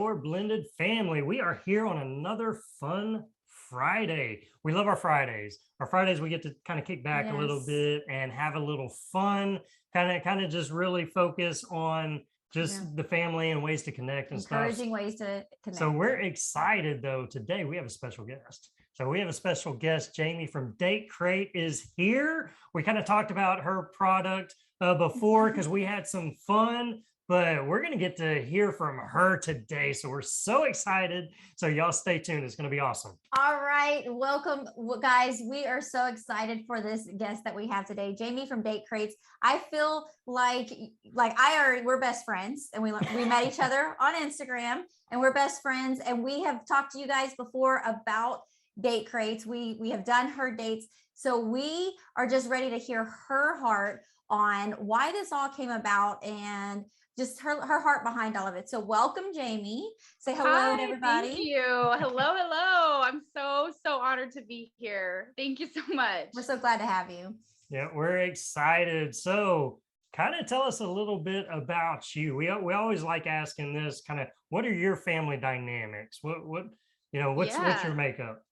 your blended family. We are here on another fun Friday. We love our Fridays. Our Fridays, we get to kind of kick back a little Yes. bit and have a little fun, kind of just really focus on Yeah. just the family and ways to connect and stuff. Encouraging ways to So connect. we're Yeah. excited though. Today we have a special guest. So we have a special guest. Jamie from Date Crate is here. We kind of talked about her product before because we had some fun, but we're going to get to hear from her today. So we're so excited. So y'all stay tuned. It's going to be awesome. All right. Welcome, guys. We are so excited for this guest that we have today, Jamie from Date Crates. I feel like we're best friends, and we met each other on Instagram, and we're best friends, and we have talked to you guys before about Date Crates. We have done her dates, so we are just ready to hear her heart on why this all came about and just her heart behind all of it. So welcome, Jamie. Say hello to everybody. Thank you. Hello. I'm so honored to be here. Thank you so much. We're so glad to have you. Yeah, we're excited. So kind of tell us a little bit about you. We always like asking this kind of, what are your family dynamics? What's your makeup?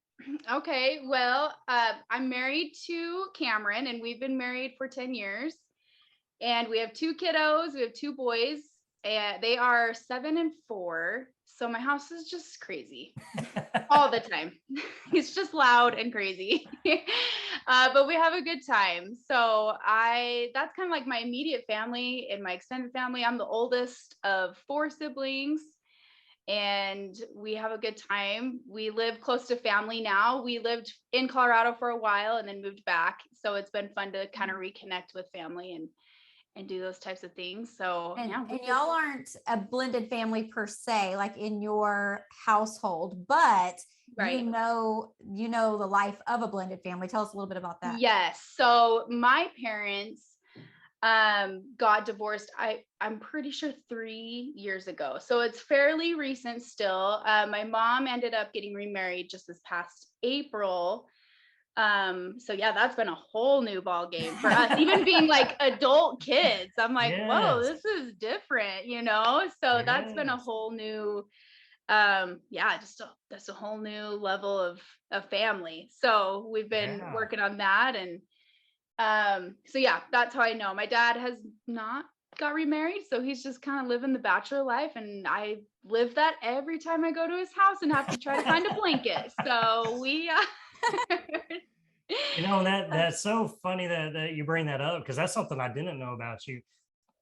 Okay, well, I'm married to Cameron, and we've been married for 10 years. And we have two kiddos. We have two boys, and they are 7 and 4. So my house is just crazy all the time. It's just loud and crazy. But we have a good time. So that's kind of like my immediate family and my extended family. I'm the oldest of 4 siblings, and we have a good time. We live close to family now. We lived in Colorado for a while and then moved back. So it's been fun to kind of reconnect with family and do those types of things. So and y'all aren't a blended family per se, like in your household, but right. you know the life of a blended family. Tell us a little bit about that. Yes. So my parents got divorced, I'm pretty sure 3 years ago. So it's fairly recent still. My mom ended up getting remarried just this past April. So yeah, that's been a whole new ball game for us, even being like adult kids. I'm like, whoa, this is different, So that's been a whole new, that's a whole new level of family. So we've been working on that. And so yeah, that's how I know. My dad has not got remarried, so he's just kind of living the bachelor life, and I live that every time I go to his house and have to try to find a blanket. So we that's so funny that you bring that up, because that's something I didn't know about you,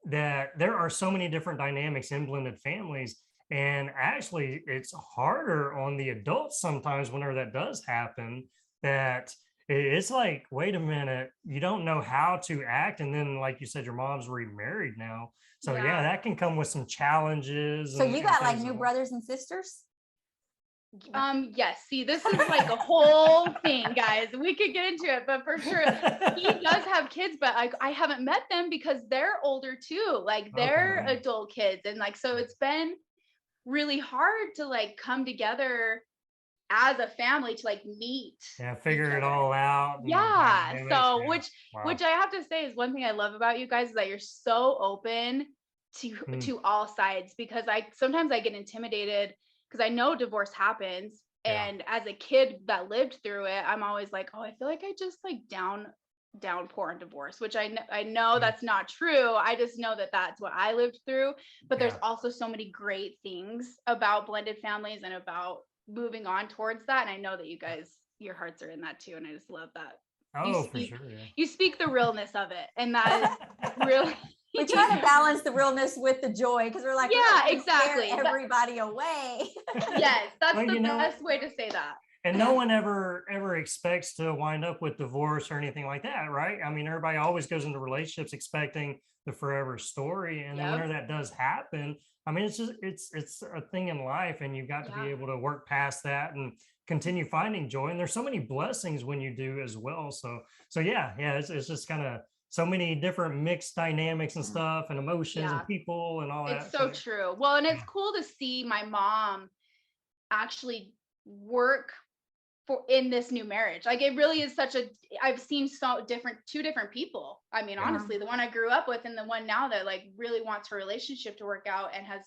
that there are so many different dynamics in blended families. And actually it's harder on the adults sometimes whenever that does happen, that it's like, wait a minute, you don't know how to act. And then, like you said, your mom's remarried now. So yeah, that can come with some challenges. So you got like new brothers and sisters? Yes. See, this is like a whole thing, guys. We could get into it, but for sure, he does have kids, but I haven't met them because they're older too. Like they're adult kids, and like so, it's been really hard to like come together as a family to like meet. Yeah, figure it all out. Yeah. So, which I have to say is one thing I love about you guys is that you're so open to all sides, because sometimes I get intimidated, because I know divorce happens. And as a kid that lived through it, I'm always like, oh, I feel like I just like downpour on divorce, which I know that's not true. I just know that that's what I lived through. But there's also so many great things about blended families and about moving on towards that. And I know that you guys, your hearts are in that too. And I just love that. For sure. Yeah. You speak the realness of it. And that is really... We try to balance the realness with the joy, because we're like, exactly, scare everybody away. Yes, that's the best way to say that. And no one ever expects to wind up with divorce or anything like that, right? I mean, everybody always goes into relationships expecting the forever story, and then whenever that does happen, I mean, it's a thing in life, and you've got to be able to work past that and continue finding joy. And there's so many blessings when you do as well. So yeah, it's just kind of so many different mixed dynamics and stuff, and emotions and people and all that. It's so true. Well, and it's cool to see my mom actually work in this new marriage. Like it really is I've seen two different people. I mean, honestly, the one I grew up with and the one now that like really wants her relationship to work out and has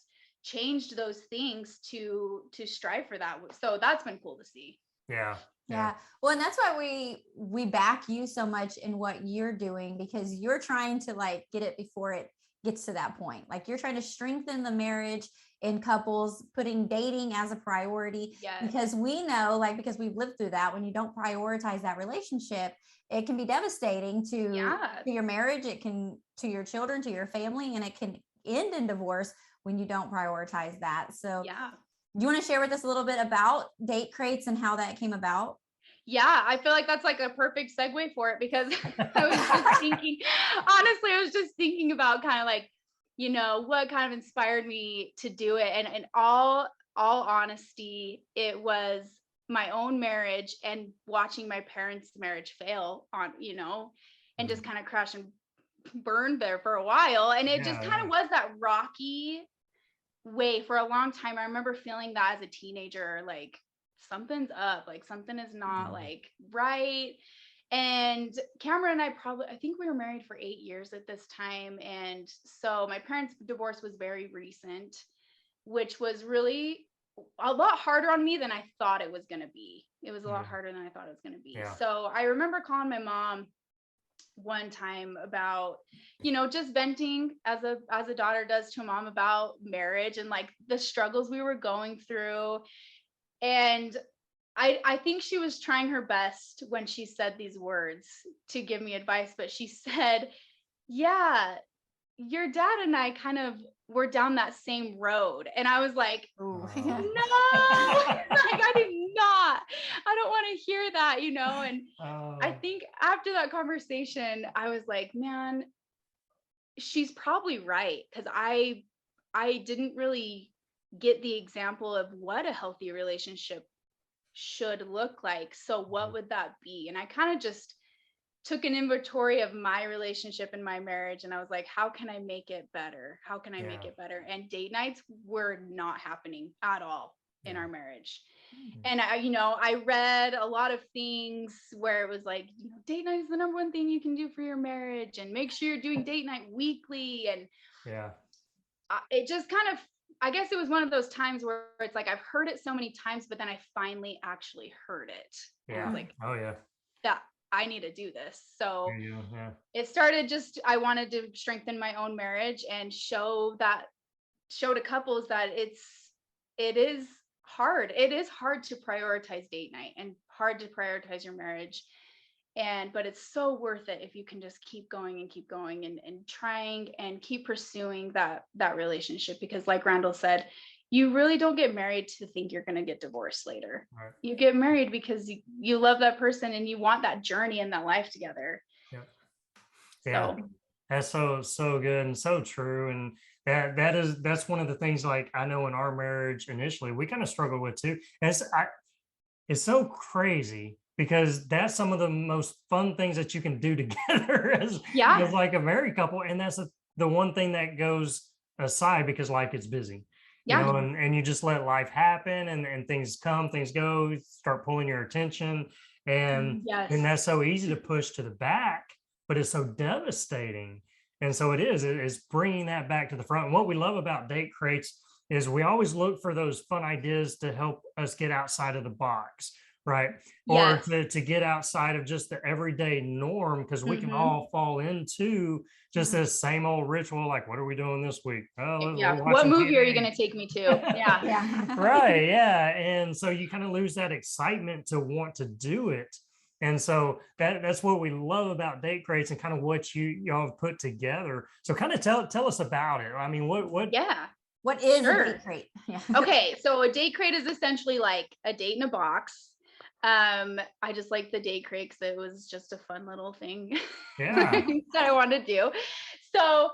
changed those things to strive for that. So that's been cool to see. Yeah. Well, and that's why we back you so much in what you're doing, because you're trying to like get it before it gets to that point. Like you're trying to strengthen the marriage in couples, putting dating as a priority. Yes. Because we know, like, because we've lived through that, when you don't prioritize that relationship, it can be devastating to your marriage. It can, to your children, to your family, and it can end in divorce when you don't prioritize that. So do you want to share with us a little bit about Date Crates and how that came about? Yeah, I feel like that's like a perfect segue for it, because I was just thinking, honestly, I was just thinking about kind of like, you know, what kind of inspired me to do it. And in all honesty, it was my own marriage and watching my parents' marriage fail on, you know, and just kind of crash and burn there for a while. And it just kind of was that rocky way for a long time. I remember feeling that as a teenager, like something's up, like something is not like right. And Cameron and I think we were married for 8 years at this time. And so my parents' divorce was very recent, which was really a lot harder on me than I thought it was going to be. It was a lot harder than I thought it was going to be. So I remember calling my mom one time about, you know, just venting as a daughter does to a mom about marriage and like the struggles we were going through. And I think she was trying her best when she said these words to give me advice, but she said, yeah, your dad and I kind of were down that same road. And I was like, no, like I did not. I don't want to hear that, you know? And I think after that conversation, I was like, man, she's probably right. Cause I didn't really get the example of what a healthy relationship should look like. So what would that be? And I kind of just took an inventory of my relationship and my marriage. And I was like, how can I make it better? How can I make it better? And date nights were not happening at all in our marriage. And I read a lot of things where it was like, you know, date night is the number one thing you can do for your marriage, and make sure you're doing date night weekly. And it just kind of, I guess it was one of those times where it's like, I've heard it so many times, but then I finally actually heard it. And I was like, yeah, I need to do this. So it started just, I wanted to strengthen my own marriage and show to couples that it is hard. It is hard to prioritize date night and hard to prioritize your marriage. But it's so worth it if you can just keep going and trying and keep pursuing that relationship. Because like Randall said, you really don't get married to think you're going to get divorced later. Right. You get married because you love that person and you want that journey and that life together. Yeah. That's so good and so true. And that's one of the things, like, I know in our marriage initially we kind of struggled with too. And it's so crazy, because that's some of the most fun things that you can do together as like a married couple. And that's the one thing that goes aside because life gets busy. You know, and you just let life happen, and things come, things go, start pulling your attention. And that's so easy to push to the back, but it's so devastating. And so it's bringing that back to the front. And what we love about Date Crates is we always look for those fun ideas to help us get outside of the box, right? Or to get outside of just the everyday norm, because we can all fall into just this same old ritual. Like, what are we doing this week? Oh, what movie are you going to take me to? Right. And so you kind of lose that excitement to want to do it. And so that's what we love about Date Crates and kind of what y'all have put together. So kind of tell us about it. I mean, what is a date crate? Okay, so a date crate is essentially like a date in a box. I just like the date crate because it was just a fun little thing that I wanted to do. So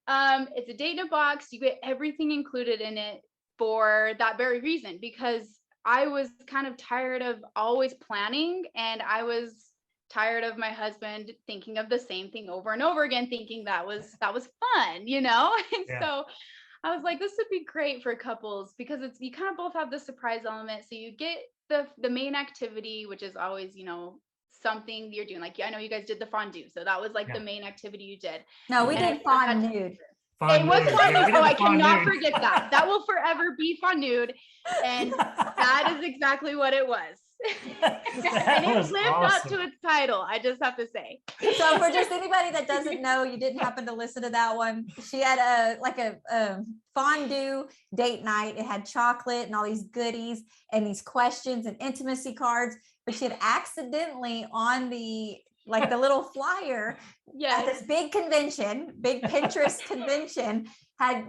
it's a date in a box. You get everything included in it for that very reason, because I was kind of tired of always planning, and I was tired of my husband thinking of the same thing over and over again, thinking that was fun, you know? And so I was like, this would be great for couples, because you kind of both have the surprise element. So you get the main activity, which is always, you know, something you're doing. Like, I know you guys did the fondue, so that was like the main activity you did. No, we did fondue. It was nude. fondue. Yeah, Oh, I fond cannot nude. forget that. That will forever be fondue. And that is exactly what it was. And it lived up to its title, I just have to say. So for just anybody that doesn't know, you didn't happen to listen to that one, she had a fondue date night. It had chocolate and all these goodies and these questions and intimacy cards, but she had accidentally on the little flyer at this big convention, big Pinterest convention, had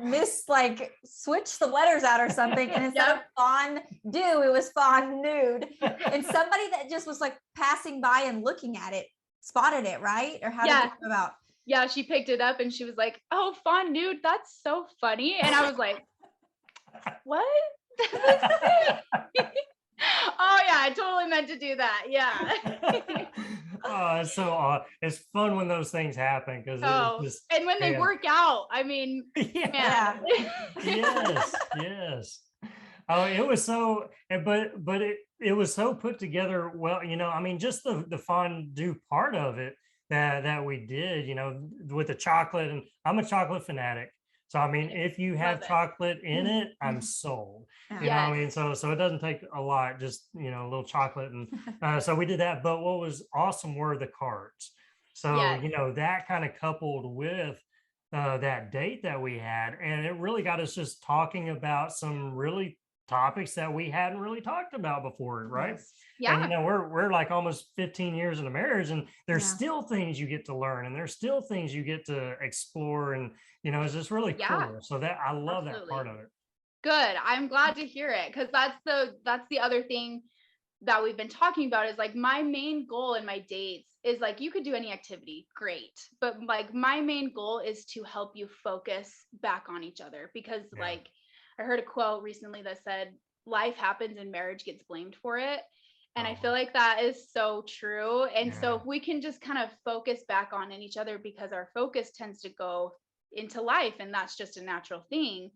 switched the letters out or something, and instead of fondue, it was fond nude. And somebody that just was passing by and looking at it spotted it, right? Or how did it come about? Yeah, she picked it up and she was like, "Oh, fond nude, that's so funny." And I was like, "What?" Oh yeah, I totally meant to do that. Yeah. It's fun when those things happen because and when they work out, I mean, yes. Oh, it was so, but it was so put together well, I mean, just the fondue part of it that we did, with the chocolate, and I'm a chocolate fanatic. So, I mean, if you have chocolate in it, I'm sold. You know what I mean? So it doesn't take a lot, just, a little chocolate. And so we did that. But what was awesome were the cards. So, that kind of coupled with that date that we had. And it really got us just talking about some really topics that we hadn't really talked about before, right? Yes. Yeah. And we're like almost 15 years in a marriage, and there's still things you get to learn, and there's still things you get to explore, and it's just really cool. So that I love that part of it. Good. I'm glad to hear it, because that's the other thing that we've been talking about is my main goal in my dates is you could do any activity, great, but my main goal is to help you focus back on each other, because I heard a quote recently that said life happens and marriage gets blamed for it. And I feel like that is so true. And so if we can just kind of focus back on each other, because our focus tends to go into life, and that's just a natural thing.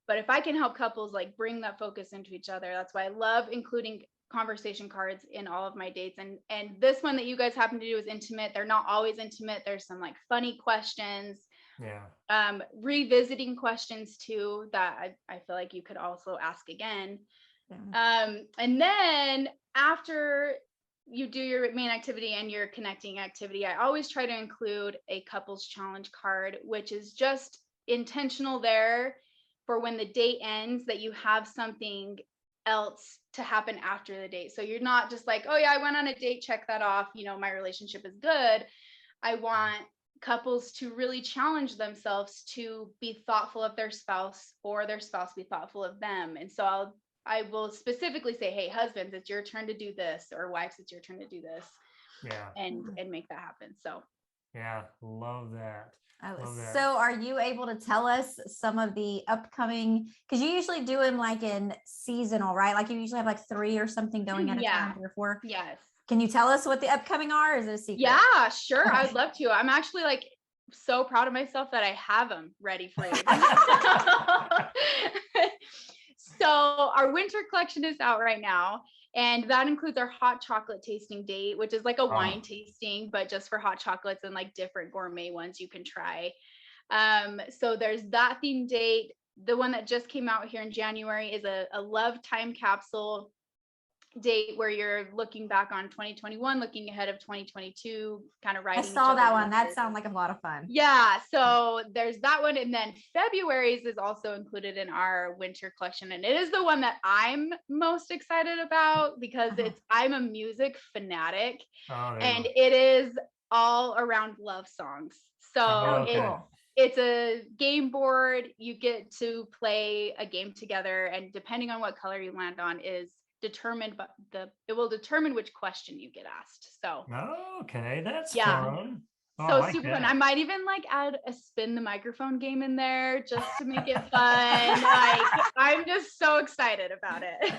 But if I can help couples bring that focus into each other, that's why I love including conversation cards in all of my dates. And this one that you guys happen to do is intimate. They're not always intimate. There's some funny questions. Revisiting questions too that I feel like you could also ask again. And then after you do your main activity and your connecting activity, I always try to include a couples challenge card, which is just intentional there for when the date ends, that you have something else to happen after the date. So you're not just oh yeah, I went on a date, check that off, my relationship is good. I want couples to really challenge themselves to be thoughtful of their spouse, or their spouse be thoughtful of them. And so I will specifically say, hey, husbands, it's your turn to do this, or wives, it's your turn to do this. And make that happen. So love that. So are you able to tell us some of the upcoming, because you usually do them in seasonal, right? You usually have 3 or something going at a time, 3 or 4. Yes. Can you tell us what the upcoming are? Is it a secret? Yeah, sure. I would love to. I'm actually so proud of myself that I have them ready for you. So our winter collection is out right now, and that includes our hot chocolate tasting date, which is a wine tasting, but just for hot chocolates and different gourmet ones you can try. So there's that theme date. The one that just came out here in January is a love time capsule date, where you're looking back on 2021, looking ahead of 2022, kind of writing. I saw that one. That sounds like a lot of fun. Yeah. So there's that one. And then February's is also included in our winter collection. And it is the one that I'm most excited about, because I'm a music fanatic, and it is all around love songs. So it's a game board. You get to play a game together, and depending on what color you land on is determined, but it will determine which question you get asked. So that's fun. So super fun. I might even add a spin the microphone game in there just to make it fun. I'm just so excited about it.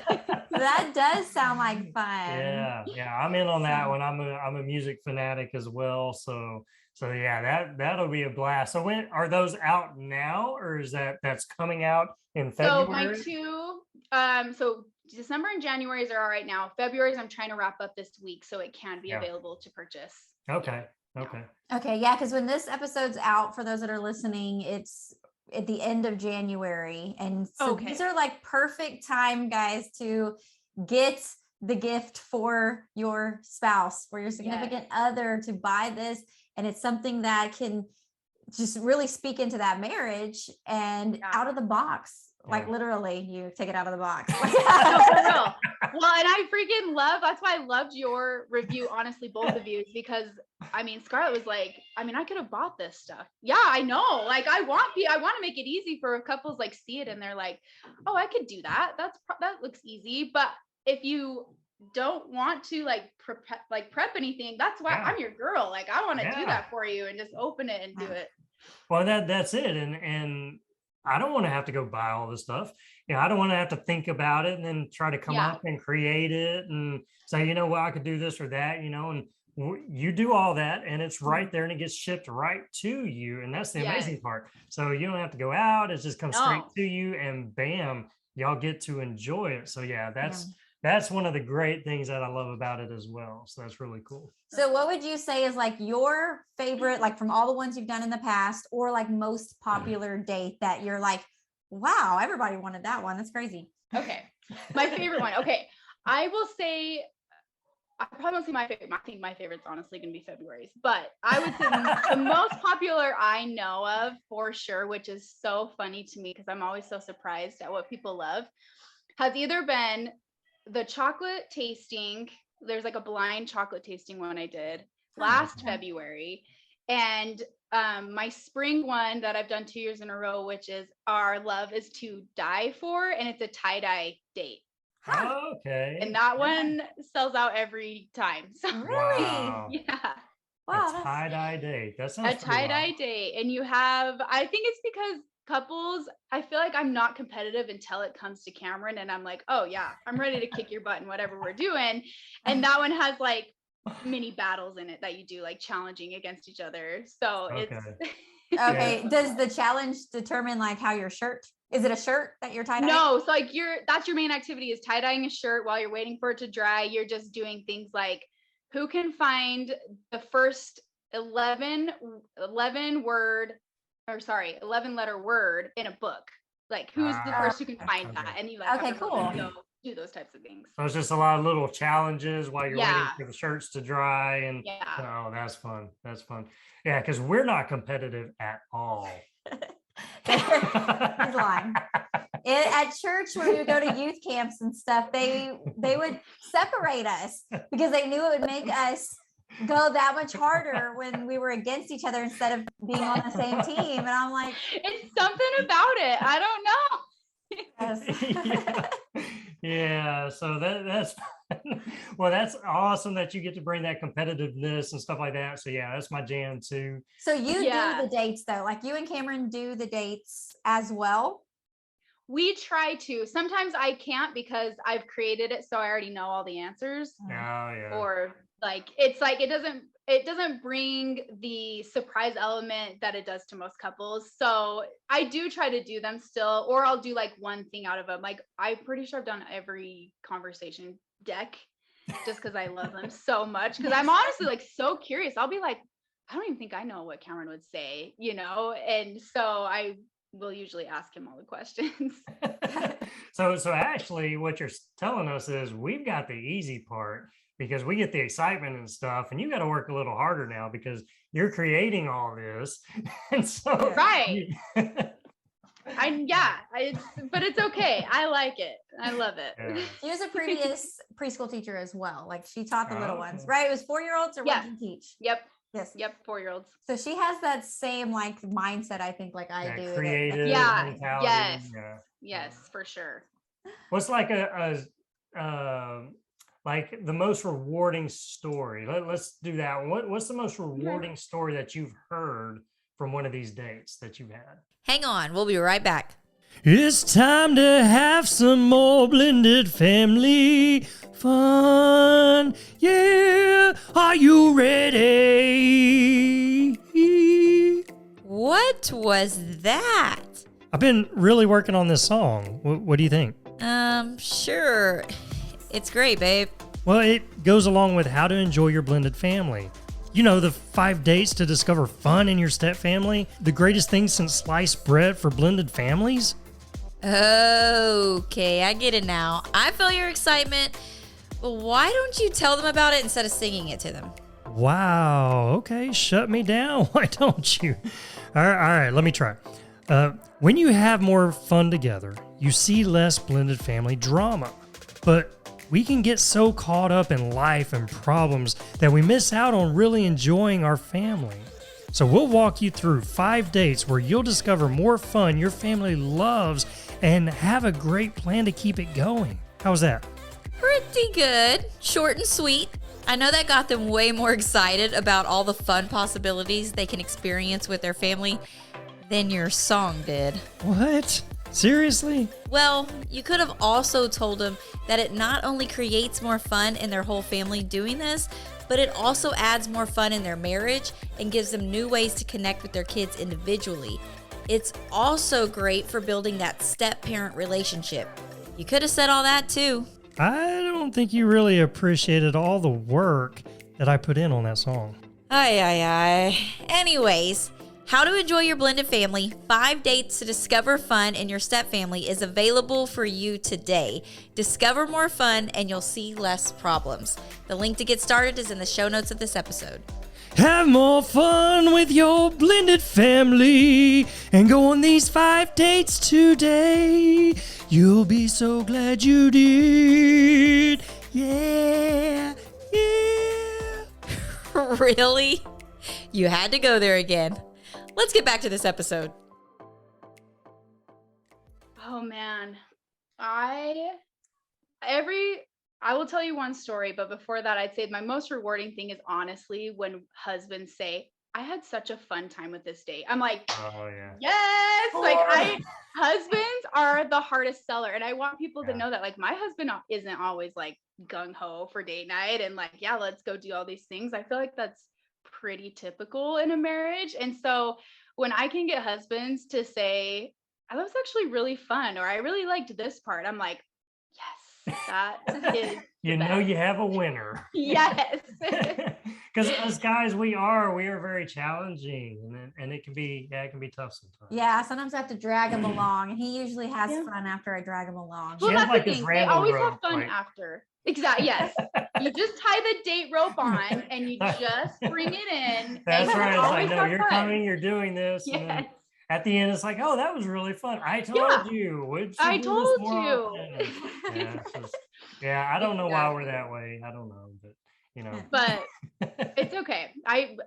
That does sound like fun. Yeah, I'm in on that one. I'm a music fanatic as well. So that'll be a blast. So when are those out now, or is that's coming out in February? So my two, so December and January's are all right now. February's I'm trying to wrap up this week, so it can be available to purchase. Okay. Okay. Okay. Yeah. Because when this episode's out, for those that are listening, it's at the end of January. And so these are like perfect time, guys, to get the gift for your spouse, for your significant other, to buy this. And it's something that can just really speak into that marriage and out of the box. Like literally, you take it out of the box. No, for real. Well, and I freaking love, that's why I loved your review, honestly, both of you, because I mean, Scarlett was like, I mean, I could have bought this stuff. Yeah, I know. Like, I want to make it easy for couples, like, see it and they're like, oh, I could do that. That looks easy. But if you don't want to prep anything, that's why I'm your girl. Like, I want to do that for you and just open it and do it. Well, that's it. And I don't want to have to go buy all this stuff. I don't want to have to think about it and then try to come up and create it and say, well, I could do this or that, and you do all that and it's right there and it gets shipped right to you. And that's the amazing part. So you don't have to go out. It just comes straight to you and bam, y'all get to enjoy it. So that's one of the great things that I love about it as well. So that's really cool. So what would you say is like your favorite, like from all the ones you've done in the past, or like most popular date that you're like, wow, everybody wanted that one. That's crazy. Okay. My favorite one. Okay. I will say, I probably won't say my favorite. I think my favorite's honestly going to be February's, but I would say the most popular I know of for sure, which is so funny to me because I'm always so surprised at what people love, has either been the chocolate tasting. There's like a blind chocolate tasting one I did last February, and my spring one that I've done 2 years in a row, which is Our Love Is to Die For, and it's a tie-dye date. Okay. And that one sells out every time. So really? Wow. Yeah. Wow. A tie-dye date. That sounds a tie-dye date. And you have, I think it's because couples, I feel like I'm not competitive until it comes to Cameron, and I'm like, oh yeah, I'm ready to kick your butt in whatever we're doing. And that one has like mini battles in it that you do, like challenging against each other. So it's okay. Does the challenge determine like how your shirt? Is it a shirt that you're tie-dyeing? No, so like that's your main activity is tie-dyeing a shirt while you're waiting for it to dry. You're just doing things like who can find the first 11 letter word in a book. Like who's the first who can find that? And you like cool. Do those types of things. So it's just a lot of little challenges while you're waiting for the shirts to dry. And oh, that's fun. That's fun. Yeah, because we're not competitive at all. He's lying. At church, when we would go to youth camps and stuff, they would separate us because they knew it would make us go that much harder when we were against each other instead of being on the same team. And I'm like, it's something about it. I don't know. Yeah. So that's well, that's awesome that you get to bring that competitiveness and stuff like that. So yeah, that's my jam too. So you do the dates though, like you and Cameron do the dates as well? We try to. Sometimes I can't because I've created it, so I already know all the answers. Oh yeah. Or like it doesn't bring the surprise element that it does to most couples. So I do try to do them still, or I'll do like one thing out of them. Like I'm pretty sure I've done every conversation deck just because I love them so much. Because I'm honestly like so curious. I'll be like, I don't even think I know what Cameron would say, and so I will usually ask him all the questions. So actually what you're telling us is we've got the easy part because we get the excitement and stuff, and you got to work a little harder now because you're creating all this. And so right. But it's okay. I like it. I love it. Yeah. She was a previous preschool teacher as well. Like she taught the little ones, right? It was 4-year-olds or what did you teach? Yep. Yes. Yep. 4-year-olds. So she has that same like mindset, I think, like I do. Creative mentality. Yes. Yes, for sure. What's like like the most rewarding story? Let's do that. What's the most rewarding story that you've heard from one of these dates that you've had? Hang on, we'll be right back. It's time to have some more blended family fun. Yeah, are you ready? What was that? I've been really working on this song. What do you think? Sure. It's great, babe. Well, it goes along with how to enjoy your blended family. You know, the 5 dates to discover fun in your step family, the greatest thing since sliced bread for blended families. Okay, I get it now. I feel your excitement, but why don't you tell them about it instead of singing it to them? Wow, okay, shut me down. Why don't you? All right, let me try. When you have more fun together, you see less blended family drama. But we can get so caught up in life and problems that we miss out on really enjoying our family. So we'll walk you through 5 dates where you'll discover more fun your family loves and have a great plan to keep it going. How's that? Pretty good. Short and sweet. I know that got them way more excited about all the fun possibilities they can experience with their family than your song did. What? Seriously? Well, you could have also told them that it not only creates more fun in their whole family doing this, but it also adds more fun in their marriage and gives them new ways to connect with their kids individually. It's also great for building that step-parent relationship. You could have said all that too. I don't think you really appreciated all the work that I put in on that song. Anyways, How to Enjoy Your Blended Family, 5 Dates to Discover Fun in Your Step Family is available for you today. Discover more fun and you'll see less problems. The link to get started is in the show notes of this episode. Have more fun with your blended family and go on these 5 dates today. You'll be so glad you did. Yeah, yeah. Really? You had to go there again. Let's get back to this episode. Oh man. I will tell you one story, but before that, I'd say my most rewarding thing is honestly when husbands say, I had such a fun time with this date. I'm like, Oh, yeah. yes, husbands are the hardest seller. And I want people to know that like my husband isn't always like gung ho for date night and like, yeah, let's go do all these things. I feel like that's pretty typical in a marriage. And so when I can get husbands to say, that was actually really fun, or I really liked this part, I'm like, yes, that is You know you have a winner. yes. Because as guys, we are very challenging, and it can be tough sometimes. Yeah, sometimes I have to drag him along, and he usually has fun after I drag him along. Well, She has, that's like, the this thing. They ramble always rope, have fun like- after. Exactly. Yes. You just tie the date rope on and you just bring it in. That's and right. you It's like, always no, have you're fun. coming, you're doing this. And Yes. then at the end, it's like, oh, that was really fun. I told you. Would you I do this told more you. often? Yeah, I don't know why we're that way. I don't know, but you know. But it's okay.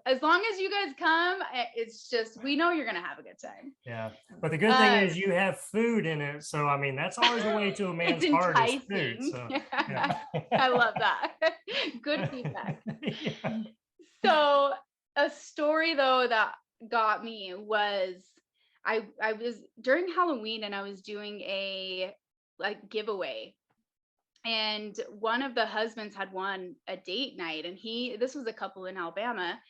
As long as you guys come, it's just, we know you're going to have a good time. Yeah. But the good thing is you have food in it. So, I mean, that's always the way to a man's It's heart is enticing. food. So, yeah. I love that. Good feedback. Yeah. So a story though that got me was I was during Halloween and I was doing a like giveaway, and one of the husbands had won a date night, and this was a couple in Alabama.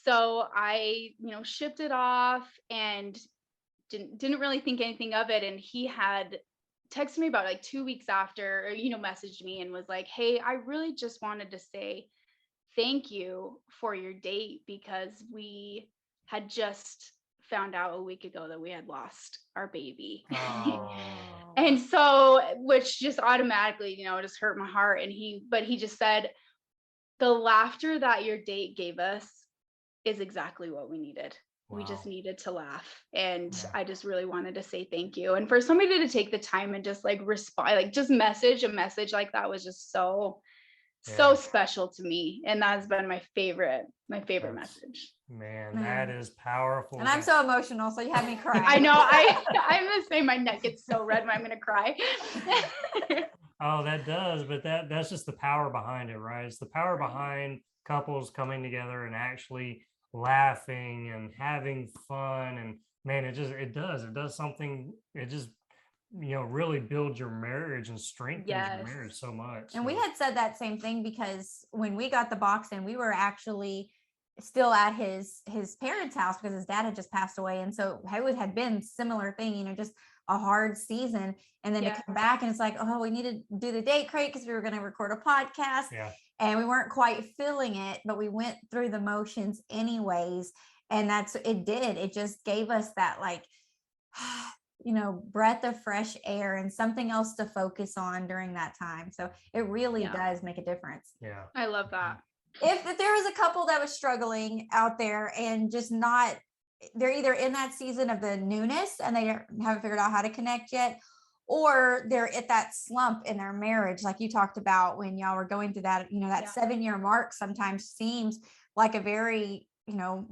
So I, shipped it off and didn't really think anything of it. And he had texted me about like 2 weeks after, or, messaged me and was like, hey, I really just wanted to say thank you for your date, because we had just found out a week ago that we had lost our baby. Oh. And so, which just automatically, just hurt my heart. And he just said, the laughter that your date gave us is exactly what we needed. Wow. We just needed to laugh. And I just really wanted to say thank you. And for somebody to take the time and just like respond, like just message a message like that was just so special to me. And that's been my favorite message. Man, that is powerful. And I'm so emotional, so you had me cry. I know. I'm the same. My neck gets so red when I'm gonna cry. Oh, that does, but that's just the power behind it, right? It's the power behind couples coming together and actually laughing and having fun. And man, it does something. It just really builds your marriage and strengthens your marriage so much. And we had said that same thing, because when we got the box in, we were actually still at his parents' house because his dad had just passed away. And so it had been similar thing, just a hard season. And then to come back and it's like, oh, we need to do the date crate because we were going to record a podcast. Yeah. and we weren't quite feeling it, but we went through the motions anyways. And it just gave us that like, breath of fresh air and something else to focus on during that time. So it really does make a difference. Yeah. I love that. If there was a couple that was struggling out there and just not, they're either in that season of the newness and they haven't figured out how to connect yet, or they're at that slump in their marriage, like you talked about when y'all were going through that, that 7-year mark sometimes seems like a very,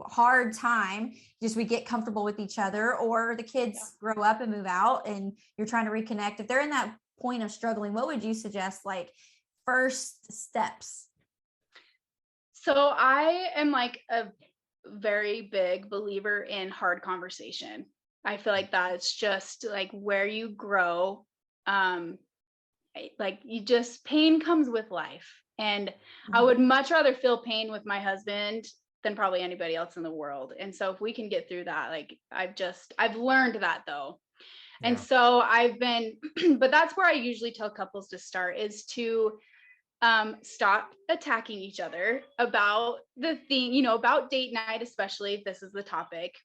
hard time. Just we get comfortable with each other, or the kids grow up and move out and you're trying to reconnect. If they're in that point of struggling, what would you suggest, like first steps? So I am like a very big believer in hard conversation. I feel like that's just like where you grow. Like pain comes with life. And I would much rather feel pain with my husband than probably anybody else in the world. And so if we can get through that, like I've learned that though. Yeah. And so but that's where I usually tell couples to start, is to stop attacking each other about the thing, about date night, especially if this is the topic,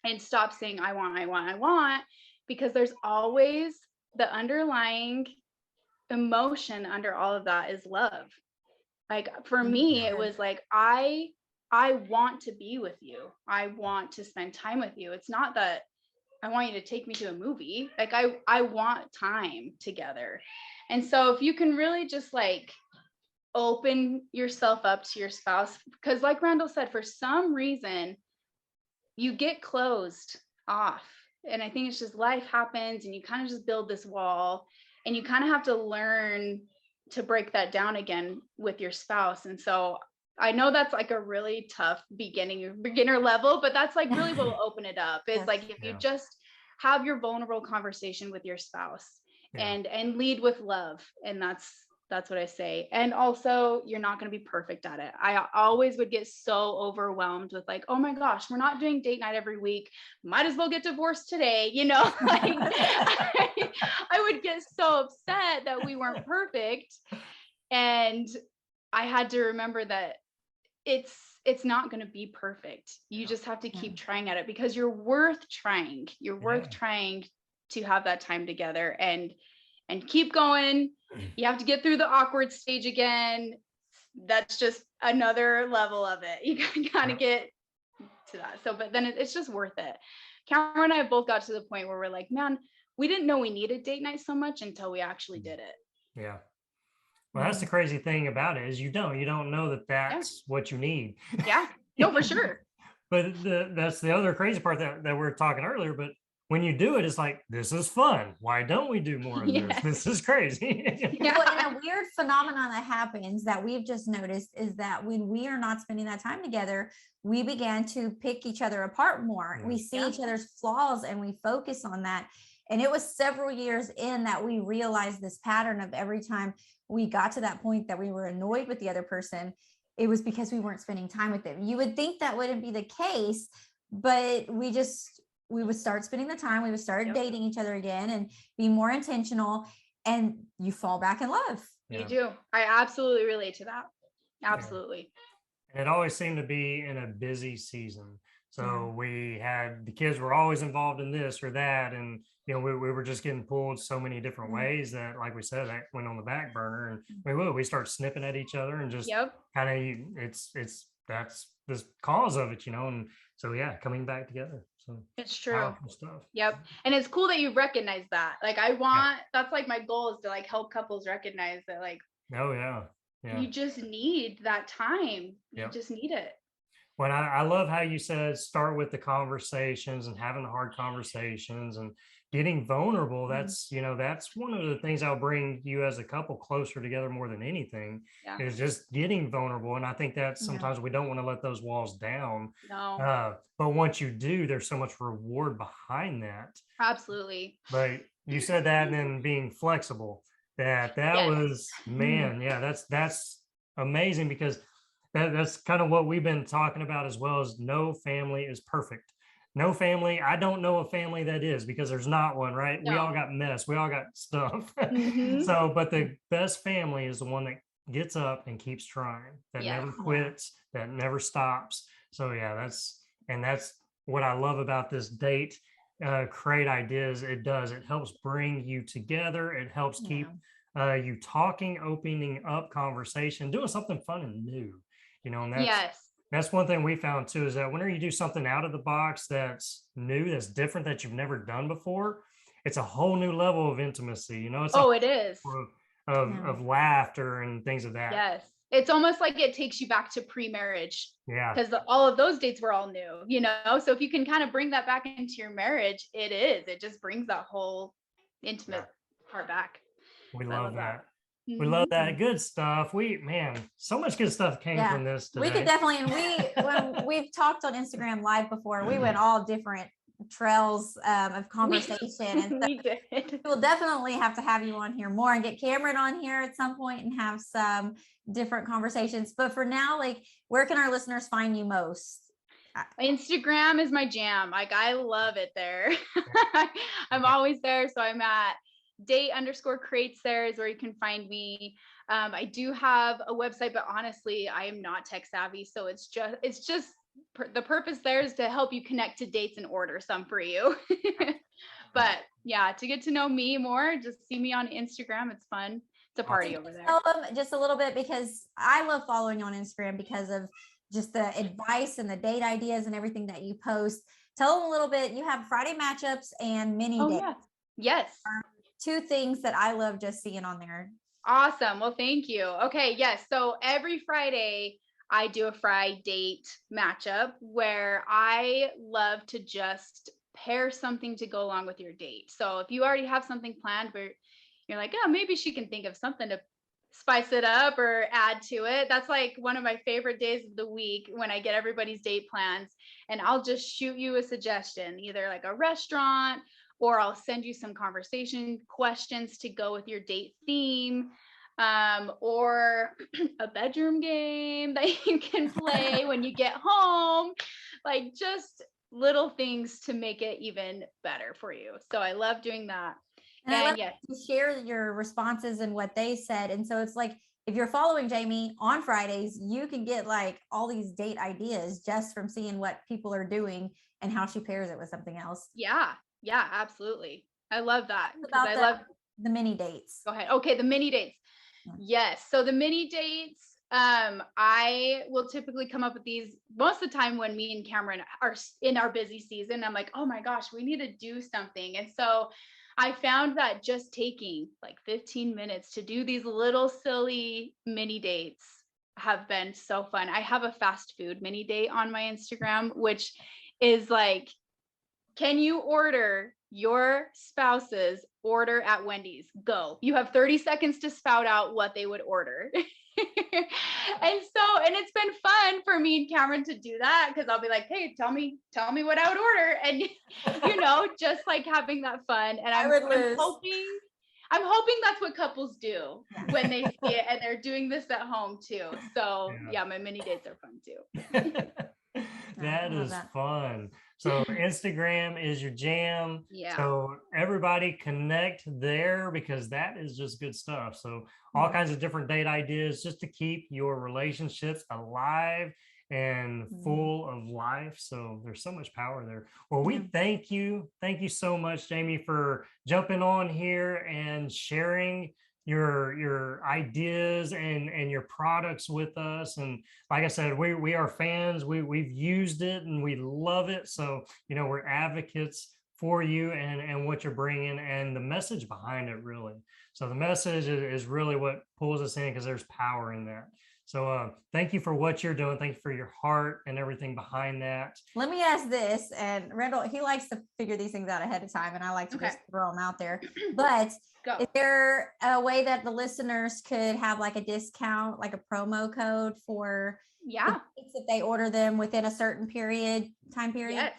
and stop saying, I want, because there's always the underlying emotion under all of that is love. Like for me, it was like, I want to be with you. I want to spend time with you. It's not that I want you to take me to a movie. Like I want time together. And so if you can really just like open yourself up to your spouse, because like Randall said, for some reason you get closed off. And I think it's just life happens and you kind of just build this wall, and you kind of have to learn to break that down again with your spouse. And so I know that's like a really tough beginner level, but that's like really what will open it up, is like if you just have your vulnerable conversation with your spouse and lead with love. And that's what I say. And also, you're not going to be perfect at it. I always would get so overwhelmed with like, oh my gosh, we're not doing date night every week. Might as well get divorced today. Like I would get so upset that we weren't perfect. And I had to remember that it's not going to be perfect. You just have to keep trying at it, because you're worth trying. You're worth trying to have that time together and keep going. You have to get through the awkward stage again. That's just another level of it. You gotta get to that. So, but then it's just worth it. Cameron and I both got to the point where we're like, man, we didn't know we needed date night so much until we actually did it. Yeah. Well, that's the crazy thing about it, is you don't know that that's what you need. Yeah, no, for sure. But that's the other crazy part that we were talking earlier. But when you do it, it's like, this is fun. Why don't we do more of this? This is crazy. Well, and a weird phenomenon that happens that we've just noticed is that when we are not spending that time together, we began to pick each other apart more. We see each other's flaws and we focus on that. And it was several years in that we realized this pattern of every time we got to that point that we were annoyed with the other person, it was because we weren't spending time with them. You would think that wouldn't be the case, but we would start spending the time. We would start dating each other again and be more intentional, and you fall back in love. You do. I absolutely relate to that. Absolutely. And it always seemed to be in a busy season. So the kids were always involved in this or that. And, we were just getting pulled so many different ways that, like we said, that went on the back burner, and we start snipping at each other and just kind of, that's the cause of it, and so, coming back together. So it's true. Stuff. Yep. And it's cool that you recognize that. Like that's like my goal, is to like help couples recognize that, like, you just need that time. You just need it. Well, I love how you said start with the conversations and having the hard conversations and getting vulnerable. That's, that's one of the things that'll bring you as a couple closer together more than anything, is just getting vulnerable. And I think that sometimes we don't want to let those walls down. No. But once you do, there's so much reward behind that. Absolutely. But you said that, and then being flexible, that was, man, that's amazing, because that's kind of what we've been talking about as well, as no family is perfect. No family. I don't know a family that is, because there's not one, right? No. We all got mess. We all got stuff. So, but the best family is the one gets up and keeps trying, that Yes. never quits, that never stops. So yeah, that's what I love about this date crate ideas. It helps bring you together. It helps keep you talking, opening up conversation, doing something fun and new, and that's one thing we found too, is that whenever you do something out of the box that's new, that's different, that you've never done before, it's a whole new level of intimacy. It's it is of laughter and things of that. Yes. It's almost like it takes you back to pre-marriage. Yeah. Because all of those dates were all new, So if you can kind of bring that back into your marriage, it just brings that whole intimate part back. We love that. We love that. Good stuff. So much good stuff came from this today. We could definitely, and when we've talked on Instagram Live before, we went all different trails of conversation. And so we'll definitely have to have you on here more and get Cameron on here at some point and have some different conversations. But for now, like, where can our listeners find you most? Instagram is my jam. Like, I love it there. I'm always there. So I'm at date_crates. There is where you can find me. I do have a website, but honestly, I am not tech savvy. So it's just the purpose there is to help you connect to dates and order some for you. But yeah, to get to know me more, just see me on Instagram. It's fun. It's a party over there. Just a little bit, because I love following you on Instagram because of just the advice and the date ideas and everything that you post. Tell them a little bit. You have Friday matchups and mini dates. Yeah. Yes. Two things that I love just seeing on there. Awesome. Well, thank you. Okay. Yes. So every Friday I do a Friday date matchup where I love to just pair something to go along with your date. So if you already have something planned where you're like, oh, maybe she can think of something to spice it up or add to it. That's like one of my favorite days of the week, when I get everybody's date plans, and I'll just shoot you a suggestion, either like a restaurant, or I'll send you some conversation questions to go with your date theme, or a bedroom game that you can play when you get home, like just little things to make it even better for you. So I love doing that. And I love to share your responses and what they said. And so it's like, if you're following Jamee on Fridays, you can get like all these date ideas just from seeing what people are doing and how she pairs it with something else. Yeah, absolutely. I love that. I love the mini dates. Go ahead. Okay, the mini dates. Yes. So the mini dates, I will typically come up with these most of the time when me and Cameron are in our busy season. I'm like, oh my gosh, we need to do something. And so I found that just taking like 15 minutes to do these little silly mini dates have been so fun. I have a fast food mini date on my Instagram, which is like, can you order your spouse's order at Wendy's? Go. You have 30 seconds to spout out what they would order. And it's been fun for me and Cameron to do that, because I'll be like, hey, tell me what I would order. And just like having that fun. And I'm hoping that's what couples do when they see it, and they're doing this at home too. So yeah, my mini dates are fun too. That is fun. So Instagram is your jam. Yeah. So everybody connect there, because that is just good stuff. So all kinds of different date ideas just to keep your relationships alive and full of life. So there's so much power there. Well, we thank you. Thank you so much, Jamee, for jumping on here and sharing your ideas and your products with us. And like I said, we are fans. We've used it and we love it. So, we're advocates for you and what you're bringing and the message behind it, really. So the message is really what pulls us in, because there's power in that. So thank you for what you're doing. Thank you for your heart and everything behind that. Let me ask this, and Randall, he likes to figure these things out ahead of time, and I like to just throw them out there. But is there a way that the listeners could have like a discount, like a promo code for if they order them within a certain time period? Yes.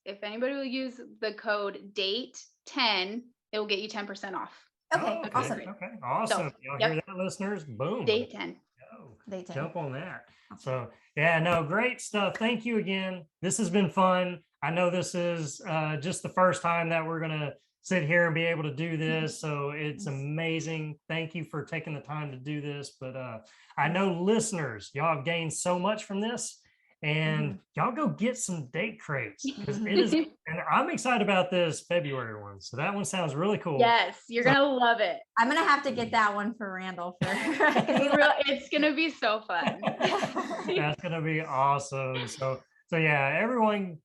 If anybody will use the code DATE10, it will get you 10% off. Okay, awesome. Okay, awesome. So, y'all hear that, listeners? Boom. Date 10. Date 10. Jump on that. So, great stuff. Thank you again. This has been fun. I know this is just the first time that we're going to sit here and be able to do this. So it's amazing. Thank you for taking the time to do this. But I know listeners, y'all have gained so much from this. And y'all go get some date crates because it is, and I'm excited about this February one. So that one sounds really cool. Yes, you're gonna love it. I'm gonna have to get that one for Randall. It's gonna be so fun. That's gonna be awesome. So yeah, everyone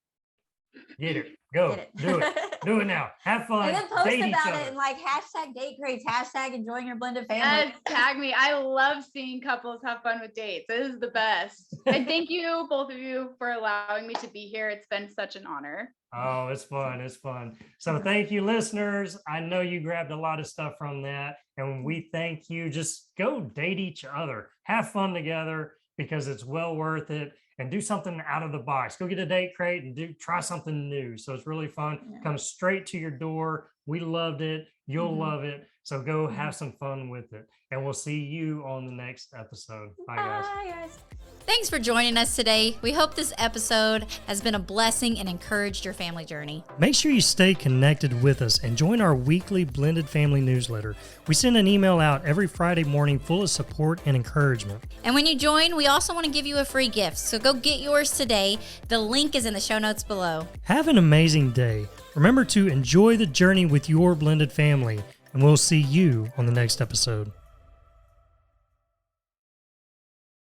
get it. Go. Get it. Do it now. Have fun. And then post Date each about other. it and like hashtag date crates, hashtag enjoying your blended family. Yes, tag me. I love seeing couples have fun with dates. This is the best. And thank you, both of you, for allowing me to be here. It's been such an honor. Oh, it's fun. It's fun. So thank you, listeners. I know you grabbed a lot of stuff from that. And we thank you. Just go date each other. Have fun together because it's well worth it. And do something out of the box. Go get a date crate and try something new. So it's really fun. Yeah. Comes straight to your door. We loved it. You'll love it. So go have some fun with it. And we'll see you on the next episode. Bye, guys. Bye, guys. Thanks for joining us today. We hope this episode has been a blessing and encouraged your family journey. Make sure you stay connected with us and join our weekly Blended Family newsletter. We send an email out every Friday morning full of support and encouragement. And when you join, we also want to give you a free gift. So go get yours today. The link is in the show notes below. Have an amazing day. Remember to enjoy the journey with your blended family, and we'll see you on the next episode.